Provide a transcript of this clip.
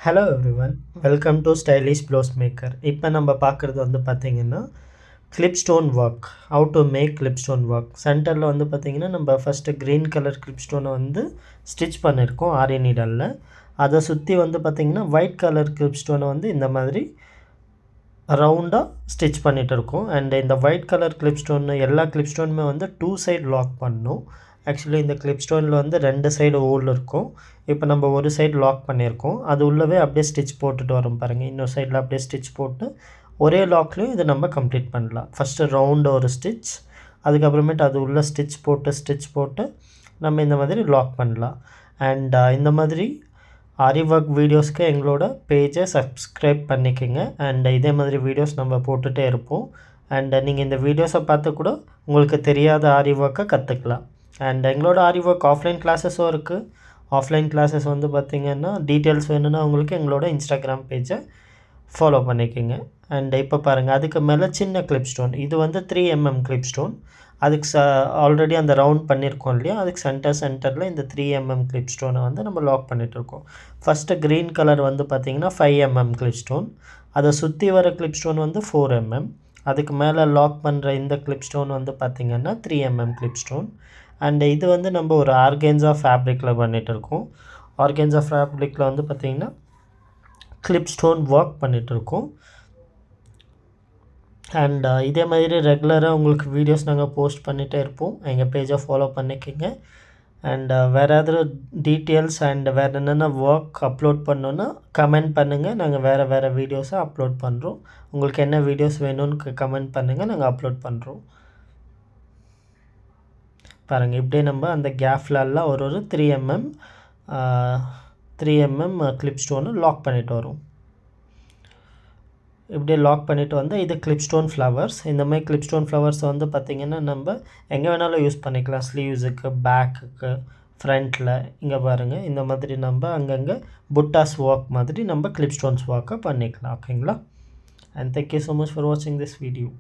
Hello everyone, welcome to stylish blouse maker. இப்போ நம்ம பார்க்குறது வந்து பார்த்திங்கன்னா clip stone work. How to make clip stone work. சென்டரில் வந்து பார்த்திங்கன்னா நம்ம ஃபஸ்ட்டு க்ரீன் கலர் கிளிப் ஸ்டோனை வந்து ஸ்டிச் பண்ணியிருக்கோம் ஆரி நீடலில். அதை சுற்றி வந்து பார்த்திங்கன்னா ஒயிட் கலர் கிளிப் ஸ்டோனை வந்து இந்த மாதிரி ரவுண்டாக ஸ்டிச் பண்ணிகிட்டு இருக்கோம். அண்ட் இந்த ஒயிட் கலர் கிளிப் ஸ்டோன் எல்லா கிளிப் ஸ்டோனுமே வந்து 2 சைடு லாக் பண்ணணும். ஆக்சுவலி இந்த கிளிப் ஸ்டோனில் வந்து 2 சைடு ஹோல் இருக்கும். இப்போ நம்ம ஒரு சைடு லாக் பண்ணியிருக்கோம். அது உள்ளவே அப்படியே ஸ்டிச் போட்டுட்டு வரோம் பாருங்கள். இன்னொரு சைடில் அப்படியே ஸ்டிச் போட்டு ஒரே லாக்லேயும் இது நம்ம கம்ப்ளீட் பண்ணலாம். ஃபஸ்ட்டு ரவுண்டு ஒரு ஸ்டிச், அதுக்கப்புறமேட்டு அது உள்ள ஸ்டிச் போட்டு நம்ம இந்த மாதிரி லாக் பண்ணலாம். அண்ட் இந்த மாதிரி ஆரி ஒர்க் வீடியோஸ்க்கு எங்களோட பேஜை சப்ஸ்கிரைப் பண்ணிக்கோங்க. அண்ட் இதே மாதிரி வீடியோஸ் நம்ம போட்டுகிட்டே இருப்போம். அண்ட் நீங்கள் இந்த வீடியோஸை பார்த்து கூட உங்களுக்கு தெரியாத ஆரி ஒர்க்கை கற்றுக்கலாம். அண்ட் எங்களோட ஆரி ஒர்க் ஆஃப்லைன் கிளாஸஸும் இருக்குது. ஆஃப்லைன் கிளாஸஸ் வந்து பார்த்திங்கன்னா டீட்டெயில்ஸ் வேணும்னா உங்களுக்கு எங்களோட இன்ஸ்டாகிராம் பேஜை ஃபாலோ பண்ணிக்கோங்க. அண்ட் இப்போ பாருங்கள், அதுக்கு மேலே சின்ன கிளிப் ஸ்டோன். இது வந்து 3mm கிளிப் ஸ்டோன். அதுக்கு ஆல்ரெடி அந்த ரவுண்ட் பண்ணியிருக்கோம் இல்லையா, அதுக்கு சென்டரில் இந்த 3mm கிளிப் ஸ்டோனை வந்து நம்ம லாக் பண்ணிகிட்ருக்கோம். ஃபஸ்ட்டு க்ரீன் கலர் வந்து பார்த்திங்கன்னா 5mm கிளிப் ஸ்டோன். அதை சுற்றி வர கிளிப் ஸ்டோன் வந்து 4mm. அதுக்கு மேலே லாக் பண்ணுற இந்த கிளிப் ஸ்டோன் வந்து பார்த்திங்கன்னா 3mm கிளிப் ஸ்டோன். அண்ட் இது வந்து நம்ம ஒரு ஆர்கென்ஸா ஃபேப்ரிக்கில் பண்ணிகிட்ருக்கோம். ஆர்கென்ஸா ஃபேப்ரிக்கில் வந்து பார்த்திங்கன்னா கிளிப் ஸ்டோன் ஒர்க் பண்ணிகிட்ருக்கோம். அண்ட் இதே மாதிரி ரெகுலராக உங்களுக்கு வீடியோஸ் நாங்கள் போஸ்ட் பண்ணிகிட்டே இருப்போம். எங்கள் பேஜை ஃபாலோ பண்ணிக்கோங்க. அண்ட் வேறு ஏதாவது டீட்டெயில்ஸ் அண்ட் வேறு என்னென்ன ஒர்க் அப்லோட் பண்ணோன்னா கமெண்ட் பண்ணுங்கள். நாங்கள் வேறு வீடியோஸை அப்லோட் பண்ணுறோம். உங்களுக்கு என்ன வீடியோஸ் வேணும்னு கமெண்ட் பண்ணுங்கள், நாங்கள் அப்லோட் பண்ணுறோம். பாருங்கள், இப்படியே நம்ம அந்த கேப்லெல்லாம் ஒரு 3mm கிளிப் ஸ்டோனை லாக் பண்ணிட்டு வரும். இப்படியே லாக் பண்ணிவிட்டு வந்து இது கிளிப் ஸ்டோன் ஃப்ளவர்ஸ். இந்த மாதிரி கிளிப் ஸ்டோன் ஃப்ளவர்ஸை வந்து பார்த்திங்கன்னா நம்ம எங்கே வேணாலும் யூஸ் பண்ணிக்கலாம். ஸ்லீவ்ஸுக்கு, பேக்குக்கு, ஃப்ரண்ட்டில். இங்கே பாருங்கள், இந்த மாதிரி நம்ம அங்கங்கே புட்டாஸ் ஒர்க் மாதிரி நம்ம கிளிப் ஸ்டோன்ஸ் ஒர்க்கை பண்ணிக்கலாம். ஓகேங்களா? And thank you so much for வாட்சிங் திஸ் வீடியோ.